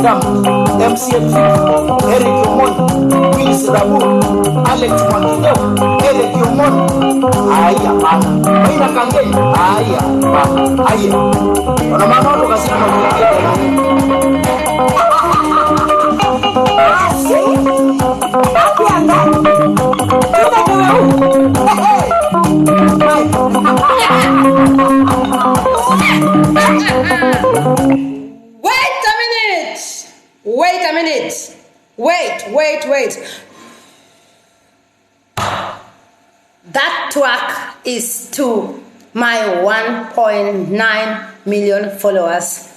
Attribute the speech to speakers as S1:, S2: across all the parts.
S1: Madam, MCMC, Eric Yomon, Willis Rabu, Alex Makino, Eric Yomon. Aya, man. Maina Kangen. Aya, man. Aya. Ona mama watu kasema
S2: Wait a minute. Wait a minute. Wait. That twerk is to my 1.9 million followers.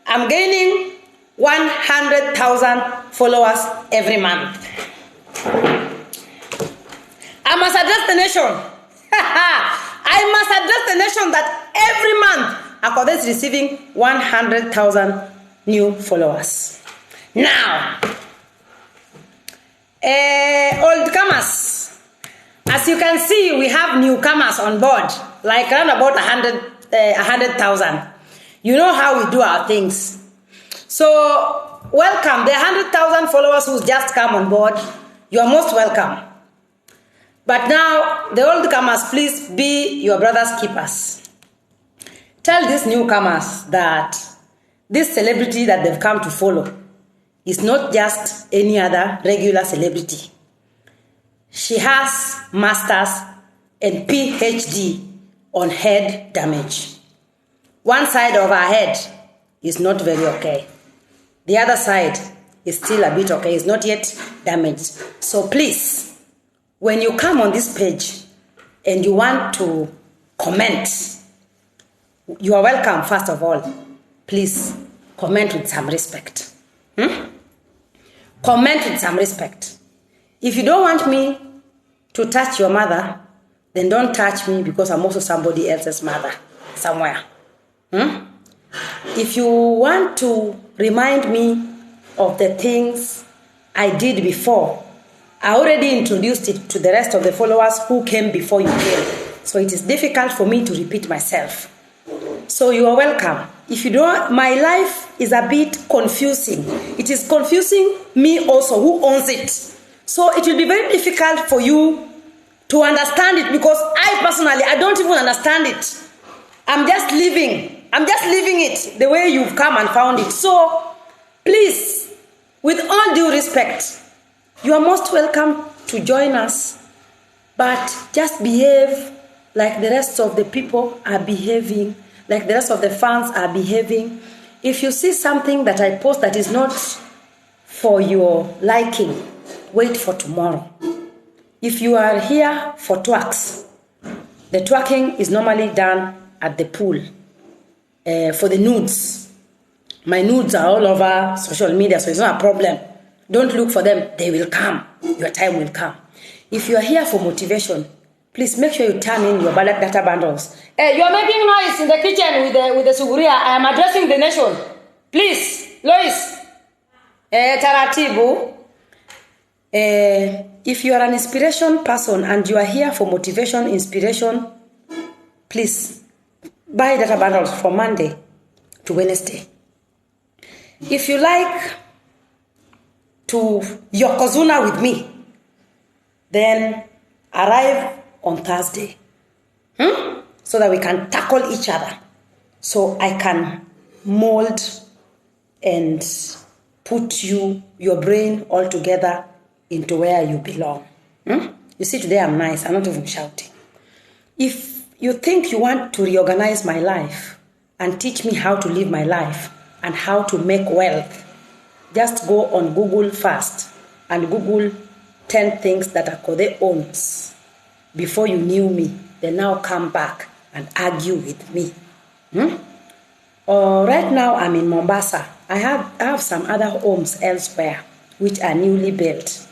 S2: I'm gaining 100,000 followers every month. I must address the nation. I must address the nation that every month Akode is receiving 100,000 new followers. Now, old comers, as you can see, we have newcomers on board, like around about 100,000. You know how we do our things. So, welcome. The 100,000 followers who just come on board, you are most welcome. But now, the old comers, please be your brother's keepers. Tell these newcomers that this celebrity that they've come to follow is not just any other regular celebrity. She has masters and PhD on head damage. One side of her head is not very okay. The other side is still a bit okay. It's not yet damaged. So please, when you come on this page and you want to comment, you are welcome, first of all. Please comment with some respect. Comment with some respect. If you don't want me to touch your mother, then don't touch me because I'm also somebody else's mother somewhere. If you want to remind me of the things I did before, I already introduced it to the rest of the followers who came before you came. So it is difficult for me to repeat myself. So you are welcome. If you don't, my life is a bit confusing. It is confusing me also, who owns it. So it will be very difficult for you to understand it because I personally, I don't even understand it. I'm just living it the way you've come and found it. So please, with all due respect, you are most welcome to join us, but just behave like the rest of the people are behaving, like the rest of the fans are behaving. If you see something that I post that is not for your liking, wait for tomorrow. If you are here for twerks, the twerking is normally done at the pool. For the nudes, my nudes are all over social media, so it's not a problem. Don't look for them, they will come. Your time will come. If you are here for motivation, please make sure you turn in your ballot data bundles. Hey, you are making noise in the kitchen with the suguria. I am addressing the nation. Please, Lois. Taratibu. If you are an inspiration person and you are here for motivation, inspiration, please buy data bundles from Monday to Wednesday. If you like to Yokozuna with me, then arrive on Thursday. So that we can tackle each other. So I can mold and put your brain all together into where you belong. You see, today I'm nice. I'm not even shouting. If you think you want to reorganize my life and teach me how to live my life and how to make wealth, just go on Google first and Google 10 things that Akode owns before you knew me. Then now come back and argue with me. Right now I'm in Mombasa. I have some other homes elsewhere which are newly built.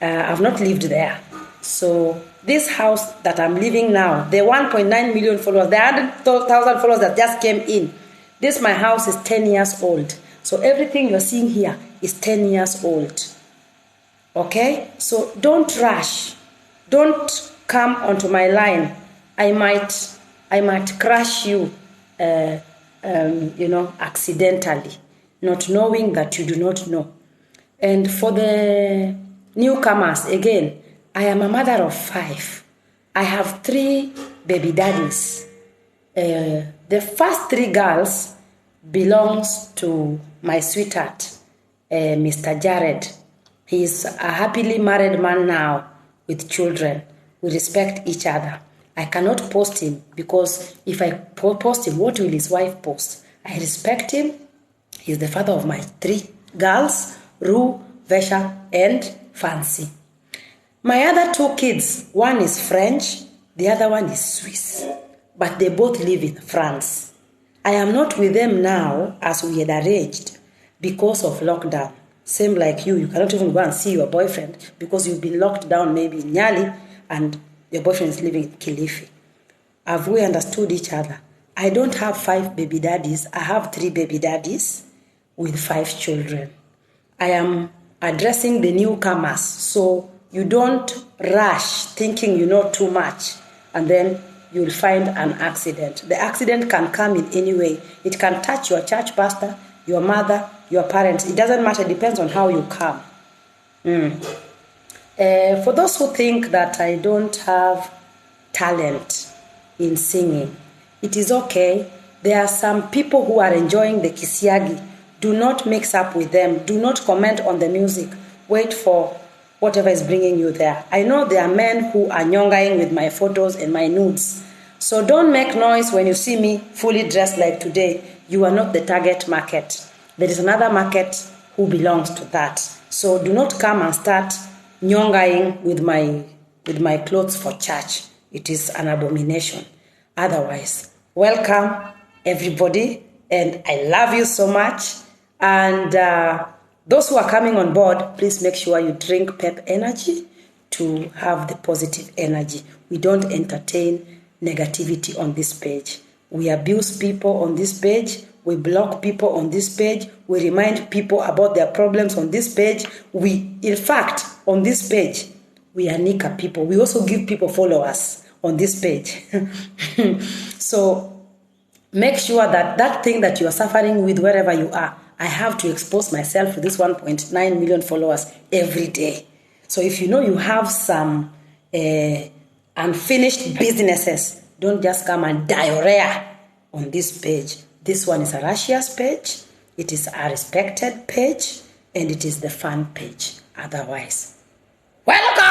S2: I've not lived there. So this house that I'm living now, the 1.9 million followers, the 100,000 followers that just came in, my house is 10 years old. So everything you're seeing here is 10 years old. Okay? So don't rush. Don't come onto my line. I might I might crush you, accidentally, not knowing that you do not know. And for the newcomers, again, I am a mother of 5. I have 3 baby daddies. The first 3 girls belongs to my sweetheart, Mr. Jared. He is a happily married man now with children. We respect each other. I cannot post him because if I post him, what will his wife post? I respect him. He's the father of my 3 girls, Rue, Vesha, and Fancy. My other 2 kids, one is French, the other one is Swiss, but they both live in France. I am not with them now as we had arranged because of lockdown. Same like you cannot even go and see your boyfriend because you've been locked down maybe in Nyali and your boyfriend is living in Kilifi. Have we understood each other? I don't have 5 baby daddies. I have 3 baby daddies with 5 children. I am addressing the newcomers, so you don't rush thinking you know too much and then you'll find an accident. The accident can come in any way. It can touch your church pastor, your mother, your parents. It doesn't matter. It depends on how you come. For those who think that I don't have talent in singing, it is okay. There are some people who are enjoying the Kisiagi. Do not mix up with them. Do not comment on the music. Wait for whatever is bringing you there. I know there are men who are nyongaing with my photos and my nudes. So don't make noise when you see me fully dressed like today. You are not the target market. There is another market who belongs to that. So do not come and start nyongaing with my clothes for church. It is an abomination. Otherwise, welcome everybody, and I love you so much. And those who are coming on board, please make sure you drink Pep Energy to have the positive energy. We don't entertain negativity on this page. We abuse people on this page. We block people on this page. We remind people about their problems on this page. In fact, on this page, we are Nika people. We also give people followers on this page. So make sure that thing that you are suffering with wherever you are, I have to expose myself to this 1.9 million followers every day. So if you know you have some unfinished businesses, don't just come and diarrhea on this page. This one is a Russia's page. It is a respected page, and it is the fun page. Otherwise, welcome!